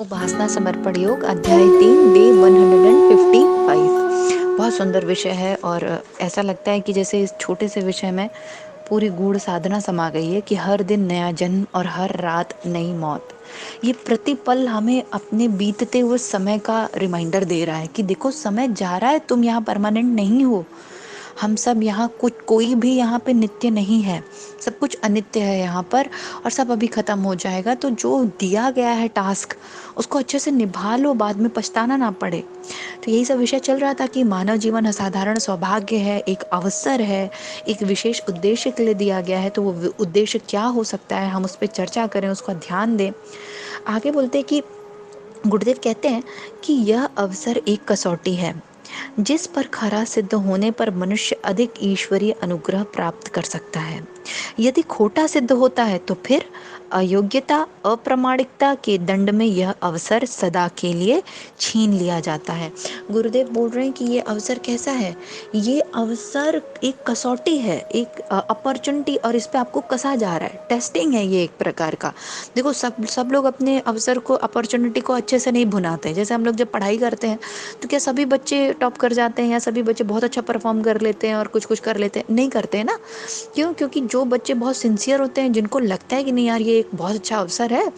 उपासना समर्पण योग अध्याय 3 डे 155। बहुत सुंदर विषय है और ऐसा लगता है कि जैसे इस छोटे से विषय में पूरी गूढ़ साधना समा गई है कि हर दिन नया जन्म और हर रात नई मौत। ये प्रतिपल हमें अपने बीतते हुए समय का रिमाइंडर दे रहा है कि देखो समय जा रहा है, तुम यहाँ परमानेंट नहीं हो। हम सब यहाँ कोई भी यहाँ पे नित्य नहीं है, सब कुछ अनित्य है यहाँ पर और सब अभी खत्म हो जाएगा। तो जो दिया गया है टास्क उसको अच्छे से निभा लो, बाद में पछताना ना पड़े। तो यही सब विषय चल रहा था कि मानव जीवन असाधारण सौभाग्य है, एक अवसर है, एक विशेष उद्देश्य के लिए दिया गया है। तो वो उद्देश्य क्या हो सकता है, हम उस पर चर्चा करें, उसका ध्यान दें। आगे बोलते कि गुरुदेव कहते हैं कि यह अवसर एक कसौटी है जिस पर खरा सिद्ध होने पर मनुष्य अधिक ईश्वरीय अनुग्रह प्राप्त कर सकता है। यदि खोटा सिद्ध होता है तो फिर अयोग्यता अप्रामाणिकता के दंड में यह अवसर सदा के लिए छीन लिया जाता है। गुरुदेव बोल रहे हैं कि ये अवसर कैसा है, ये अवसर एक कसौटी है, एक अपॉर्चुनिटी, और इस पे आपको कसा जा रहा है, टेस्टिंग है ये एक प्रकार का। देखो सब लोग अपने अवसर को, अपॉर्चुनिटी को अच्छे से नहीं भुनाते। जैसे हम लोग जब पढ़ाई करते हैं तो क्या सभी बच्चे टॉप कर जाते हैं या सभी बच्चे बहुत अच्छा परफॉर्म कर लेते हैं और कुछ कुछ कर लेते हैं? नहीं करते हैं ना। क्यों? क्योंकि जो बच्चे बहुत सिंसियर होते हैं, जिनको लगता है कि नहीं यार ये एक बहुत अच्छा अवसर है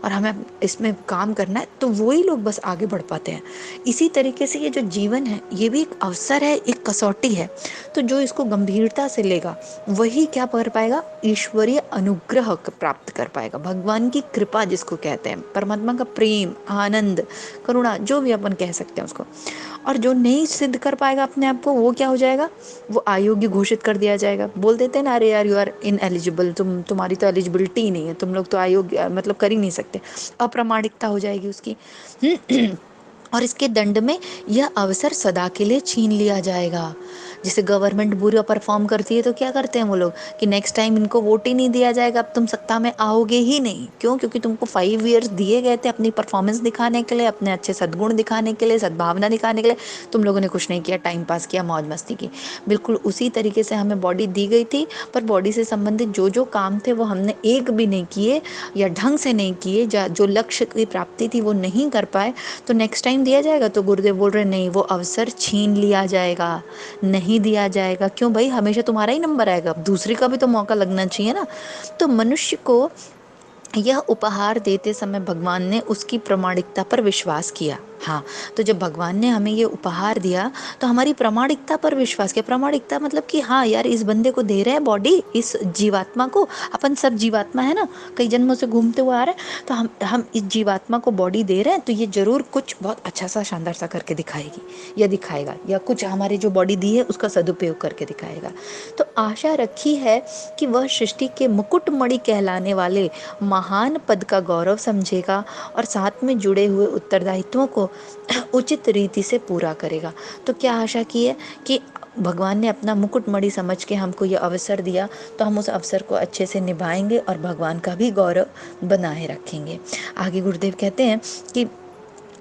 और हमें इसमें काम करना है, तो वही लोग बस आगे बढ़ पाते हैं। इसी तरीके से ये जो जीवन है ये भी एक अवसर है, एक कसौटी है। तो जो इसको गंभीरता से लेगा वही क्या कर पाएगा, ईश्वरीय अनुग्रह प्राप्त कर पाएगा। भगवान की कृपा जिसको कहते हैं, परमात्मा का प्रेम, आनंद, करुणा, जो भी अपन कह सकते हैं उसको। और जो नहीं सिद्ध कर पाएगा अपने आप को, वो क्या हो जाएगा, वो अयोग्य घोषित कर दिया जाएगा। बोल देते हैं ना, अरे यार यू आर इन एलिजिबल, तुम्हारी तो एलिजिबिलिटी ही नहीं है, तुम लोग तो अयोग्य, मतलब कर ही नहीं सकते। अप्रामाणिकता हो जाएगी उसकी। और इसके दंड में यह अवसर सदा के लिए छीन लिया जाएगा। जैसे गवर्नमेंट बुरा परफॉर्म करती है तो क्या करते हैं वो लोग कि नेक्स्ट टाइम इनको वोट ही नहीं दिया जाएगा, अब तुम सत्ता में आओगे ही नहीं। क्यों? क्योंकि तुमको 5 ईयर्स दिए गए थे अपनी परफॉर्मेंस दिखाने के लिए, अपने अच्छे सद्गुण दिखाने के लिए, सद्भावना दिखाने के लिए। तुम लोगों ने कुछ नहीं किया, टाइम पास किया, मौज मस्ती की। बिल्कुल उसी तरीके से हमें बॉडी दी गई थी, पर बॉडी से संबंधित जो जो काम थे वो हमने एक भी नहीं किए या ढंग से नहीं किए, जो लक्ष्य की प्राप्ति थी वो नहीं कर पाए। तो नेक्स्ट टाइम दिया जाएगा तो गुरुदेव बोल रहे नहीं, वो अवसर छीन लिया जाएगा, नहीं दिया जाएगा। क्यों भाई? हमेशा तुम्हारा ही नंबर आएगा, अब दूसरे का भी तो मौका लगना चाहिए ना। तो मनुष्य को यह उपहार देते समय भगवान ने उसकी प्रामाणिकता पर विश्वास किया। हाँ, तो जब भगवान ने हमें ये उपहार दिया तो हमारी प्रामाणिकता पर विश्वास किया। प्रामाणिकता मतलब कि हाँ यार, इस बंदे को दे रहे हैं बॉडी, इस जीवात्मा को, अपन सब जीवात्मा है ना, कई जन्मों से घूमते हुए आ रहे हैं, तो हम इस जीवात्मा को बॉडी दे रहे हैं, तो ये जरूर कुछ बहुत अच्छा सा शानदार सा करके दिखाएगी या दिखाएगा, या कुछ हमारी जो बॉडी दी है उसका सदुपयोग करके दिखाएगा। तो आशा रखी है कि वह सृष्टि के मुकुटमणि कहलाने वाले महान पद का गौरव समझेगा और साथ में जुड़े हुए उत्तरदायित्वों को उचित रीति से पूरा करेगा। तो क्या आशा की है कि भगवान ने अपना मुकुटमणि समझ के हमको ये अवसर दिया, तो हम उस अवसर को अच्छे से निभाएंगे और भगवान का भी गौरव बनाए रखेंगे। आगे गुरुदेव कहते हैं कि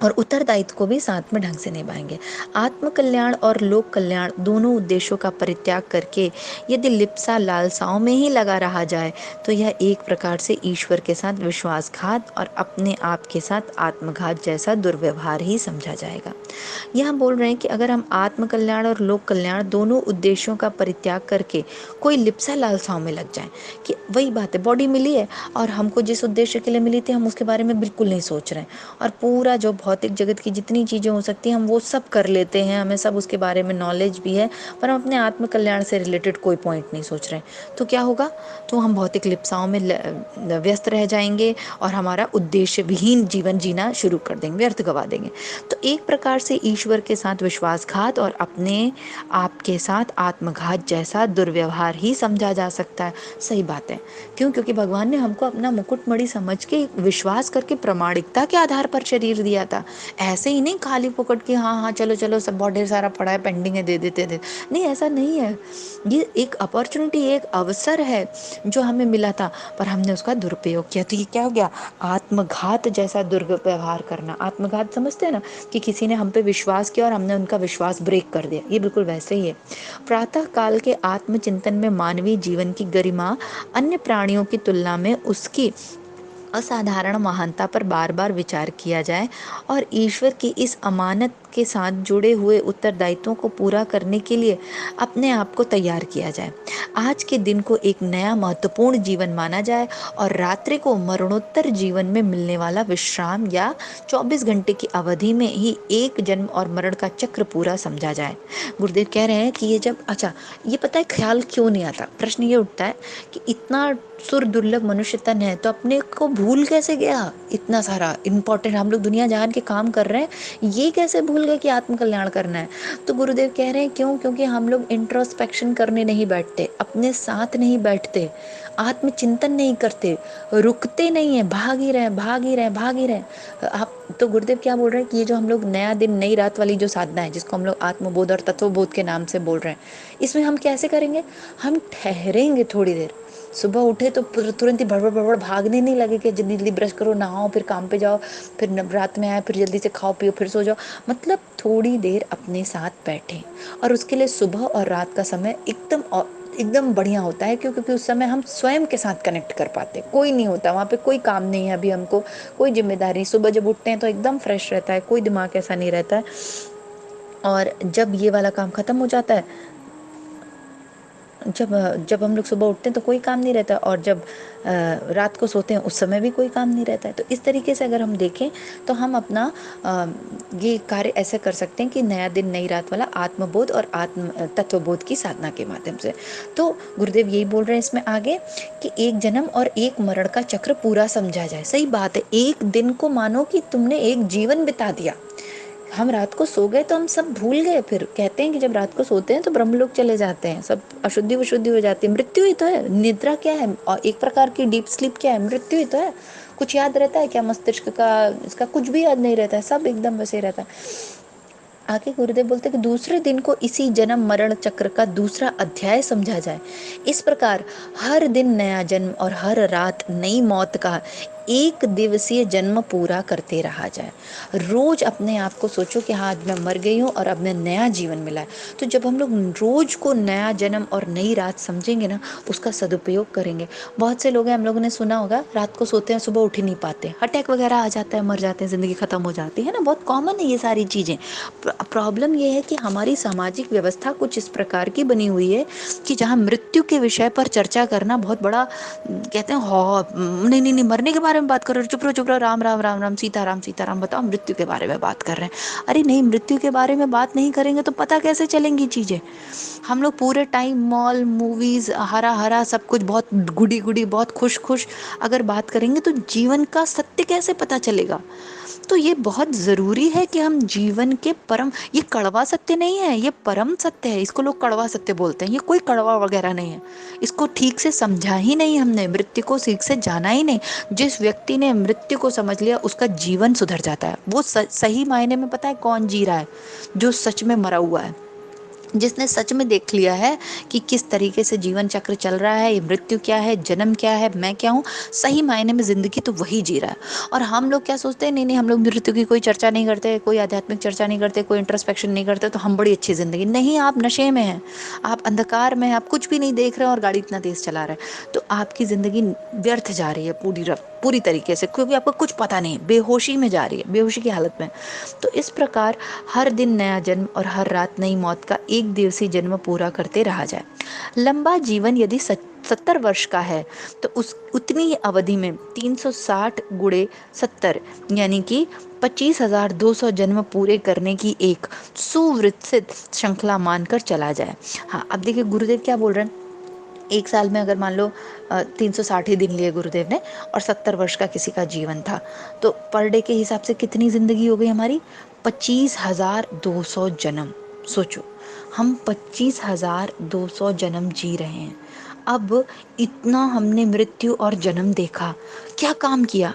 और उत्तरदायित्व को भी साथ में ढंग से निभाएंगे। आत्म कल्याण और लोक कल्याण दोनों उद्देश्यों का परित्याग करके यदि लिप्सा लालसाओं में ही लगा रहा जाए तो यह एक प्रकार से ईश्वर के साथ विश्वासघात और अपने आप के साथ आत्मघात जैसा दुर्व्यवहार ही समझा जाएगा। यह बोल रहे हैं कि अगर हम आत्म कल्याण और लोक कल्याण दोनों उद्देश्यों का परित्याग करके कोई लिप्सा लालसाओं में लग जाए, कि वही बात है, बॉडी मिली है और हमको जिस उद्देश्य के लिए मिली थी हम उसके बारे में बिल्कुल नहीं सोच रहे हैं, और पूरा जो भौतिक जगत की जितनी चीज़ें हो सकती हैं हम वो सब कर लेते हैं, हमें सब उसके बारे में नॉलेज भी है, पर हम अपने आत्म कल्याण से रिलेटेड कोई पॉइंट नहीं सोच रहे हैं। तो क्या होगा? तो हम भौतिक लिप्साओं में व्यस्त रह जाएंगे और हमारा उद्देश्य विहीन जीवन जीना शुरू कर देंगे, व्यर्थ गवा देंगे। तो एक प्रकार से ईश्वर के साथ विश्वासघात और अपने आप के साथ आत्मघात जैसा दुर्व्यवहार ही समझा जा सकता है। सही बात है। क्यों? क्योंकि भगवान ने हमको अपना मुकुटमणि समझ के, विश्वास करके, प्रामाणिकता के आधार पर शरीर दिया था। ऐसे ही नहीं खाली फोकट के हाँ हाँ चलो चलो सब बहुत ढेर सारा पड़ा है, पेंडिंग है, दे देते थे। नहीं, ऐसा नहीं है। ये एक अपॉर्चुनिटी, एक अवसर है जो हमें मिला था, पर हमने उसका दुरुपयोग किया। तो ये क्या हो गया? आत्मघात जैसा दुर्व्यवहार करना। आत्मघात समझते हैं ना, कि किसी ने हम पे विश्वास किया और हमने उनका विश्वास ब्रेक कर दिया, ये बिल्कुल वैसे ही है। प्रातः काल के आत्मचिंतन में मानवीय जीवन की गरिमा अन्य प्राणियों की तुलना में उसकी असाधारण महानता पर बार बार विचार किया जाए और ईश्वर की इस अमानत के साथ जुड़े हुए उत्तरदायित्वों को पूरा करने के लिए अपने आप को तैयार किया जाए। आज के दिन को एक नया महत्वपूर्ण जीवन माना जाए और रात्रि को मरणोत्तर जीवन में मिलने वाला विश्राम या 24 घंटे की अवधि में ही एक जन्म और मरण का चक्र पूरा समझा जाए। गुरुदेव कह रहे हैं कि ये जब ये पता है ख्याल क्यों नहीं आता, प्रश्न ये उठता है कि इतना सुर दुर्लभ मनुष्य तन है तो अपने को भूल कैसे गया, इतना सारा इम्पोर्टेंट हम लोग दुनिया जहान के काम कर रहे हैं, ये कैसे भूल गए कि आत्म कल्याण करना है। तो गुरुदेव कह रहे हैं क्यों, क्योंकि हम लोग इंट्रोस्पेक्शन करने नहीं बैठते, अपने साथ नहीं बैठते, आत्मचिंतन नहीं करते, रुकते नहीं है, भाग ही रहे भाग ही रहे भाग ही रहे आप। तो गुरुदेव क्या बोल रहे हैं कि ये जो हम लोग नया दिन नई रात वाली जो साधना है, जिसको हम लोग आत्मबोध और तत्वबोध के नाम से बोल रहे हैं, इसमें हम कैसे करेंगे, हम ठहरेंगे थोड़ी देर। सुबह उठे तो तुरंत ही भड़बड़ भड़बड़ भागने नहीं लगे कि जल्दी जल्दी ब्रश करो, नहाओ, फिर काम पे जाओ, फिर रात में आए, फिर जल्दी से खाओ पियो, फिर सो जाओ। मतलब थोड़ी देर अपने साथ बैठे। और उसके लिए सुबह और रात का समय एकदम बढ़िया होता है, क्योंकि उस समय हम स्वयं के साथ कनेक्ट कर पाते, कोई नहीं होता वहाँ पे, कोई काम नहीं है अभी हमको, कोई जिम्मेदारी। सुबह जब उठते हैं तो एकदम फ्रेश रहता है, कोई दिमाग ऐसा नहीं रहता है। और जब ये वाला काम खत्म हो जाता है, जब जब हम लोग सुबह उठते हैं तो कोई काम नहीं रहता, और जब रात को सोते हैं उस समय भी कोई काम नहीं रहता है। तो इस तरीके से अगर हम देखें तो हम अपना ये कार्य ऐसे कर सकते हैं कि नया दिन नई रात वाला आत्मबोध और आत्म तत्वबोध की साधना के माध्यम से। तो गुरुदेव यही बोल रहे हैं इसमें आगे कि एक जन्म और एक मरण का चक्र पूरा समझा जाए। सही बात है, एक दिन को मानो कि तुमने एक जीवन बिता दिया। हम रात को सो गए तो हम सब भूल गए। फिर कहते हैं कि जब रात को सोते हैं तो ब्रह्मलोक चले जाते हैं, सब अशुद्धि विशुद्धि हो जाती है। मृत्यु ही तो है, निद्रा क्या है, और एक प्रकार की डीप स्लीप क्या है, मृत्यु ही तो है। कुछ याद रहता है क्या मस्तिष्क का, इसका कुछ भी याद नहीं रहता है, सब एकदम वैसे ही रहता है। आगे गुरुदेव बोलते कि दूसरे दिन को इसी जन्म मरण चक्र का दूसरा अध्याय समझा जाए। इस प्रकार हर दिन नया जन्म और हर रात नई मौत का एक दिवसीय जन्म पूरा करते रहा जाए। रोज अपने आप को सोचो कि हाँ आज मैं मर गई हूँ और अब मैं नया जीवन मिला है। तो जब हम लोग रोज को नया जन्म और नई रात समझेंगे ना, उसका सदुपयोग करेंगे। बहुत से लोग हैं, हम लोगों ने सुना होगा, रात को सोते हैं सुबह उठ ही नहीं पाते, अटैक वगैरह आ जाता है, मर जाते हैं, जिंदगी खत्म हो जाती है ना, बहुत कॉमन है ये सारी चीजें। प्रॉब्लम ये है कि हमारी सामाजिक व्यवस्था कुछ इस प्रकार की बनी हुई है कि जहाँ मृत्यु के विषय पर चर्चा करना बहुत बड़ा, कहते हैं नहीं नहीं नहीं, मरने के बारे में बात कर रहे हो, चुप रहो, राम राम राम राम, सीताराम सीताराम, बताओ मृत्यु के बारे में बात कर रहे हैं। अरे नहीं, मृत्यु के बारे में बात नहीं करेंगे तो पता कैसे चलेंगी चीजें। हम लोग पूरे टाइम मॉल मूवीज हरा हरा सब कुछ बहुत गुडी गुडी बहुत खुश खुश अगर बात करेंगे तो जीवन का सत्य कैसे पता चलेगा। तो ये बहुत ज़रूरी है कि हम जीवन के परम, ये कड़वा सत्य नहीं है, ये परम सत्य है। इसको लोग कड़वा सत्य बोलते हैं, ये कोई कड़वा वगैरह नहीं है। इसको ठीक से समझा ही नहीं हमने, मृत्यु को ठीक से जाना ही नहीं। जिस व्यक्ति ने मृत्यु को समझ लिया उसका जीवन सुधर जाता है। वो सही मायने में पता है कौन जी रहा है, जो सच में मरा हुआ है, जिसने सच में देख लिया है कि किस तरीके से जीवन चक्र चल रहा है, ये मृत्यु क्या है, जन्म क्या है, मैं क्या हूँ। सही मायने में जिंदगी तो वही जी रहा है। और हम लोग क्या सोचते हैं, नहीं नहीं हम लोग मृत्यु की कोई चर्चा नहीं करते, कोई आध्यात्मिक चर्चा नहीं करते, कोई इंट्रोस्पेक्शन नहीं करते, तो हम बड़ी अच्छी जिंदगी। नहीं, आप नशे में हैं, आप अंधकार में हैं, आप कुछ भी नहीं देख रहे हैं और गाड़ी इतना तेज चला रहे हैं, तो आपकी जिंदगी व्यर्थ जा रही है पूरी तरीके से, क्योंकि आपको कुछ पता नहीं, बेहोशी में जा रही है, बेहोशी की हालत में। तो इस प्रकार हर दिन नया जन्म और हर रात नई मौत का एक दिवसीय जन्म पूरा करते रहा जाए। लंबा जीवन यदि 70 वर्ष का है तो उस उतनी ही अवधि में 360 गुणे 70 यानी कि 25,200 जन्म पूरे करने की एक सुविकसित श्रृंखला मानकर चला जाए। हाँ, अब देखिए गुरुदेव क्या बोल रहे हैं। एक साल में अगर मान लो 360 ही दिन लिए गुरुदेव ने और 70 वर्ष का किसी का जीवन था, तो पर डे के हिसाब से कितनी जिंदगी हो गई हमारी, 25,200 जन्म। सोचो, हम 25,200 जन्म जी रहे हैं। अब इतना हमने मृत्यु और जन्म देखा, क्या काम किया।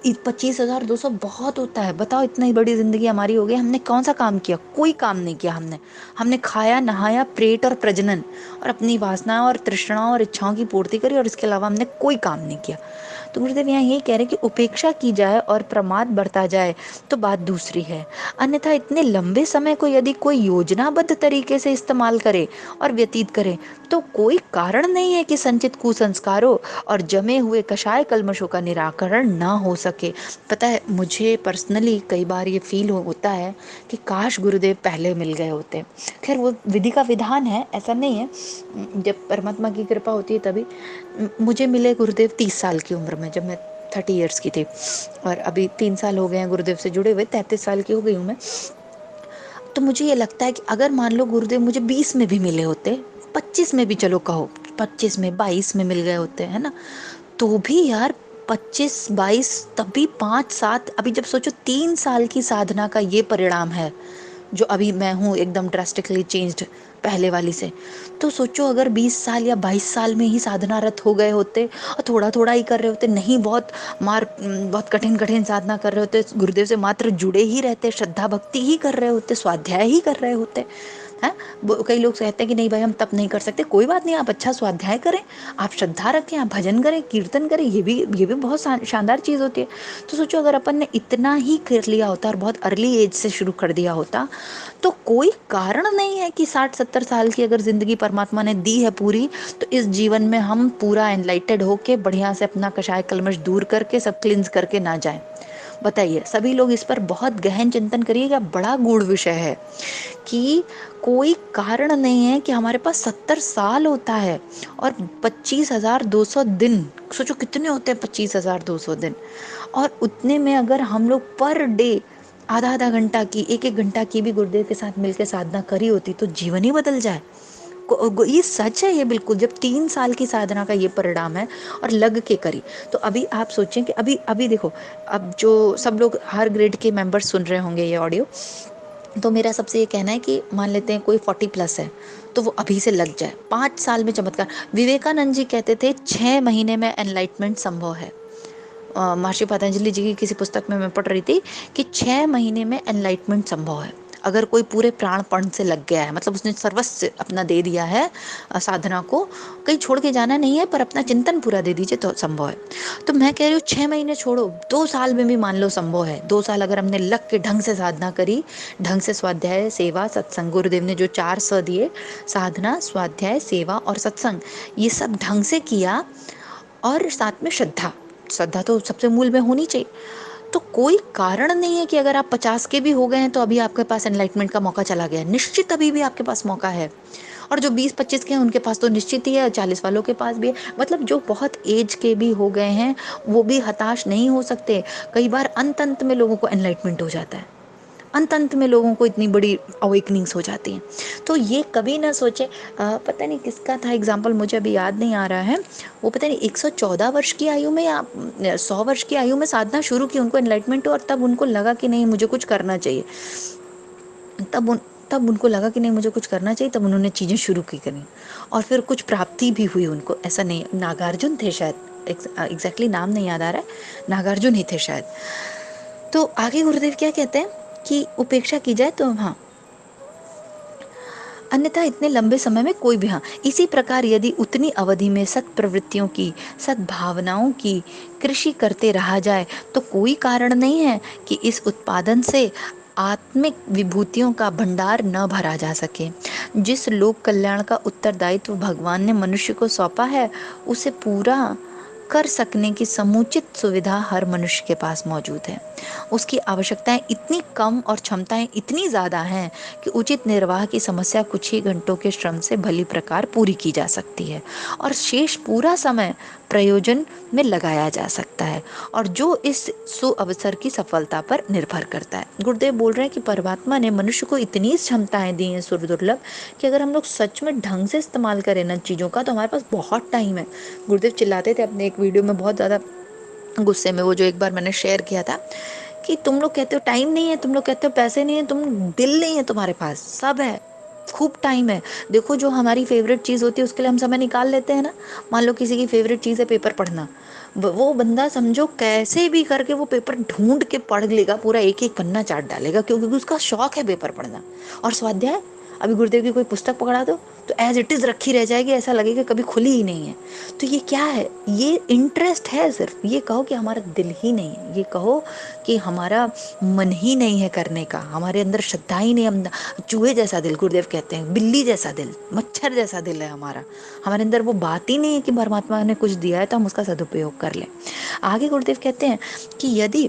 25,200 बहुत होता है, बताओ इतनी बड़ी जिंदगी हमारी हो गई, हमने कौन सा काम किया, कोई काम नहीं किया। हमने खाया नहाया प्रेट और प्रजनन और अपनी वासनाओं और तृष्णाओं और इच्छाओं की पूर्ति करी, और इसके अलावा हमने कोई काम नहीं किया। तो गुरुदेव यहाँ यही कह रहे हैं कि उपेक्षा की जाए और प्रमाद बढ़ता जाए तो बात दूसरी है, अन्यथा इतने लंबे समय को यदि कोई योजनाबद्ध तरीके से इस्तेमाल करे और व्यतीत करे तो कोई कारण नहीं है कि संचित कुसंस्कारों और जमे हुए कषाय कल्मशों का निराकरण ना हो सके। पता है, मुझे पर्सनली कई बार ये फील होता है कि काश गुरुदेव पहले मिल गए होते। खैर वो विधि का विधान है, ऐसा नहीं है, जब परमात्मा की कृपा होती है तभी। मुझे मिले गुरुदेव 30 साल की उम्र में, जब मैं 30 ईयर्स की थी, और अभी 3 साल हो गए हैं गुरुदेव से जुड़े हुए, 33 साल की हो गई हूँ मैं। तो मुझे ये लगता है कि अगर मान लो गुरुदेव मुझे 20 में भी मिले होते, 25 में भी, चलो कहो 25 में, 22 में मिल गए होते, है ना, तो भी यार 25-22, तभी 5-7, अभी जब सोचो 3 साल की साधना का ये परिणाम है जो अभी मैं हूँ एकदम ड्रास्टिकली चेंज्ड पहले वाली से। तो सोचो अगर 20 साल या 22 साल में ही साधनारत हो गए होते और थोड़ा थोड़ा ही कर रहे होते, नहीं बहुत कठिन कठिन साधना कर रहे होते, गुरुदेव से मात्र जुड़े ही रहते, श्रद्धा भक्ति ही कर रहे होते, स्वाध्याय ही कर रहे होते हैं। कई लोग कहते हैं कि नहीं भाई हम तप नहीं कर सकते, कोई बात नहीं, आप अच्छा स्वाध्याय करें, आप श्रद्धा रखें, आप भजन करें, कीर्तन करें, ये भी बहुत शानदार चीज़ होती है। तो सोचो अगर अपन ने इतना ही कर लिया होता और बहुत अर्ली एज से शुरू कर दिया होता तो कोई कारण नहीं है कि 60-70 साल की अगर जिंदगी परमात्मा ने दी है पूरी, तो इस जीवन में हम पूरा एनलाइटेड होके बढ़िया से अपना कषाय कल्मश दूर करके सब क्लिंस करके ना जाएं। बताइए, सभी लोग इस पर बहुत गहन चिंतन करिएगा, बड़ा गूढ़ विषय है कि कोई कारण नहीं है कि हमारे पास 70 साल होता है और 25,200 दिन, सोचो कितने होते हैं 25,200 दिन, और उतने में अगर हम लोग पर डे आधा आधा घंटा की, एक एक घंटा की भी गुरुदेव के साथ मिलकर साधना करी होती तो जीवन ही बदल जाए। ये सच है, ये बिल्कुल, जब 3 साल की साधना का ये परिणाम है और लग के करी। तो अभी आप सोचें कि अभी अभी देखो, अब जो सब लोग हर ग्रेड के मेंबर्स सुन रहे होंगे ये ऑडियो, तो मेरा सबसे ये कहना है कि मान लेते हैं कोई 40+ है तो वो अभी से लग जाए, 5 साल में चमत्कार। विवेकानंद जी कहते थे 6 महीने में एनलाइटमेंट संभव है। महर्षि पतंजलि जी की किसी पुस्तक में मैं पढ़ रही थी कि 6 महीने में एनलाइटमेंट संभव है अगर कोई पूरे प्राणपण से लग गया है, मतलब उसने सर्वस्व अपना दे दिया है साधना को, कहीं छोड़ के जाना नहीं है, पर अपना चिंतन पूरा दे दीजिए तो संभव है। तो मैं कह रही हूँ 6 महीने छोड़ो, 2 साल में भी मान लो संभव है। 2 साल अगर हमने लग के ढंग से साधना करी, ढंग से स्वाध्याय सेवा सत्संग, गुरुदेव ने जो 4 स दिए, साधना स्वाध्याय सेवा और सत्संग, ये सब ढंग से किया, और साथ में श्रद्धा, श्रद्धा तो सबसे मूल में होनी चाहिए, तो कोई कारण नहीं है कि अगर आप 50 के भी हो गए हैं तो अभी आपके पास एनलाइटमेंट का मौका चला गया। निश्चित अभी भी आपके पास मौका है, और जो 20-25 के हैं उनके पास तो निश्चित ही है, 40 वालों के पास भी है। मतलब जो बहुत एज के भी हो गए हैं वो भी हताश नहीं हो सकते। कई बार अंत में लोगों को एनलाइटमेंट हो जाता है, अंत में लोगों को इतनी बड़ी अवेकनिंग्स हो जाती हैं। तो ये कभी ना सोचे, पता नहीं किसका था एग्जाम्पल, मुझे अभी याद नहीं आ रहा है, वो पता नहीं 114 वर्ष की आयु में या 100 वर्ष की आयु में साधना शुरू की, उनको एनलाइटमेंट, और तब उनको लगा कि नहीं मुझे कुछ करना चाहिए, तब उनको लगा कि नहीं मुझे कुछ करना चाहिए, तब उन्होंने चीज़ें शुरू की करनी, और फिर कुछ प्राप्ति भी हुई उनको। ऐसा नहीं, नागार्जुन थे शायद, एग्जैक्टली नाम नहीं याद आ रहा है, नागार्जुन ही थे शायद। तो आगे गुरुदेव क्या कहते हैं कि उपेक्षा की जाए तो हाँ, अन्यथा इतने लंबे समय में कोई भी, हाँ, इसी प्रकार यदि उतनी अवधि में सत प्रवृत्तियों की, सद्भावनाओं की कृषि करते रहा जाए तो कोई कारण नहीं है कि इस उत्पादन से आत्मिक विभूतियों का भंडार न भरा जा सके। जिस लोक कल्याण का उत्तरदायित्व भगवान ने मनुष्य को सौंपा है उसे पूरा कर सकने की समुचित सुविधा हर मनुष्य के पास मौजूद है। उसकी आवश्यकताएं इतनी कम और क्षमताएं इतनी ज़्यादा हैं कि उचित निर्वाह की समस्या कुछ ही घंटों के श्रम से भली प्रकार पूरी की जा सकती है, और शेष पूरा समय प्रयोजन में लगाया जा सकता है, और जो इस सुअवसर की सफलता पर निर्भर करता है। गुरुदेव बोल रहे हैं कि परमात्मा ने मनुष्य को इतनी क्षमताएं दी हैं सुरदुर्लभ, कि अगर हम लोग सच में ढंग से इस्तेमाल करें ना चीज़ों का, तो हमारे पास बहुत टाइम है। गुरुदेव चिल्लाते थे अपने एक वीडियो में बहुत ज़्यादा गुस्से में, वो जो एक बार मैंने शेयर किया था, कि तुम लोग कहते हो टाइम नहीं है, तुम लोग कहते हो पैसे नहीं है, तुम दिल नहीं है, तुम्हारे पास सब है, खूब टाइम है। देखो जो हमारी फेवरेट चीज़ होती है उसके लिए हम समय निकाल लेते हैं ना। मान लो किसी की फेवरेट चीज़ है पेपर पढ़ना, वो बंदा समझो कैसे भी करके वो पेपर ढूंढ के पढ़ लेगा, पूरा एक एक पन्ना चाट डालेगा, क्योंकि उसका शौक है पेपर पढ़ना। और स्वाध्याय, अभी गुरुदेव की कोई पुस्तक पकड़ा दो, तो एज इट इज़ रखी रह जाएगी, ऐसा लगेगा कभी खुली ही नहीं है। तो ये क्या है, ये इंटरेस्ट है, सिर्फ ये कहो कि हमारा दिल ही नहीं है, ये कहो कि हमारा मन ही नहीं है करने का, हमारे अंदर श्रद्धा ही नहीं, हम चूहे जैसा दिल, गुरुदेव कहते हैं, बिल्ली जैसा दिल, मच्छर जैसा दिल है हमारा, हमारे अंदर वो बात ही नहीं है कि परमात्मा ने कुछ दिया है तो हम उसका सदुपयोग कर लें। आगे गुरुदेव कहते हैं कि यदि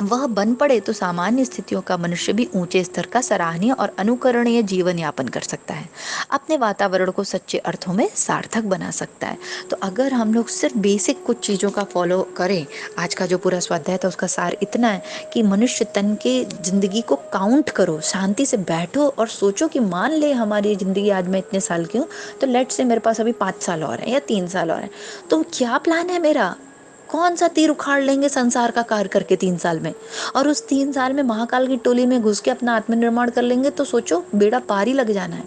वह बन पड़े तो सामान्य स्थितियों का मनुष्य भी ऊंचे स्तर का सराहनीय और अनुकरणीय जीवन यापन कर सकता है, अपने वातावरण को सच्चे अर्थों में सार्थक बना सकता है। तो अगर हम लोग सिर्फ बेसिक कुछ चीज़ों का फॉलो करें, आज का जो पूरा स्वाध्याय था उसका सार इतना है कि मनुष्य तन के जिंदगी को काउंट करो, शांति से बैठो और सोचो कि मान ले हमारी ज़िंदगी आज मैं इतने साल की हूँ, तो लेट से मेरे पास अभी 5 साल और हैं या 3 साल और हैं, तो क्या प्लान है मेरा, कौन सा तीर उखाड़ लेंगे संसार का कार्य करके 3 साल में, और उस 3 साल में महाकाल की टोली में घुस के अपना आत्मनिर्माण कर लेंगे, तो सोचो बेड़ा पार ही लग जाना है।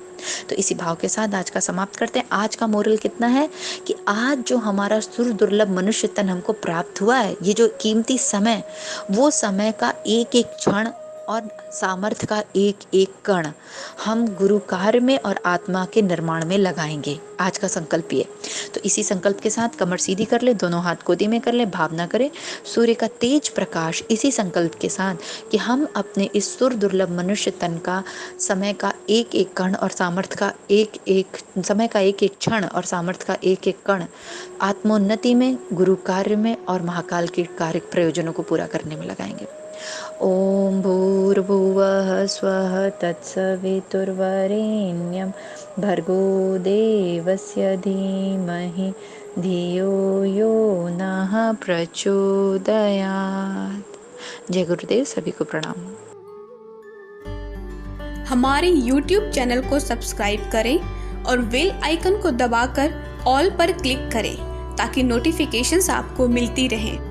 तो इसी भाव के साथ आज का समाप्त करते हैं। आज का मोरल कितना है कि आज जो हमारा सुर दुर्लभ मनुष्य तन हमको प्राप्त हुआ है, ये जो कीमती समय, वो समय का एक एक क्षण और सामर्थ्य का एक एक कण हम गुरु कार्य में और आत्मा के निर्माण में लगाएंगे। आज का संकल्प ये। तो इसी संकल्प के साथ कमर सीधी कर ले, दोनों हाथ गोदी में कर ले, भावना करें सूर्य का तेज प्रकाश, इसी संकल्प के साथ कि हम अपने इस सुर दुर्लभ मनुष्य तन का समय का एक एक कण और सामर्थ्य का एक एक समय का एक एक क्षण और सामर्थ्य का एक एक कण आत्मोन्नति में, गुरु कार्य में और महाकाल के कार्य प्रयोजनों को पूरा करने में लगाएंगे। ओम भूर्भुवः स्वः तत्सवितुर्वरेण्यं भर्गो देवस्य धीमहि धियो यो नः प्रचोदयात्। जय गुरुदेव, सभी को प्रणाम। हमारे YouTube चैनल को सब्सक्राइब करें और बेल आइकन को दबाकर ऑल पर क्लिक करें ताकि नोटिफिकेशंस आपको मिलती रहें।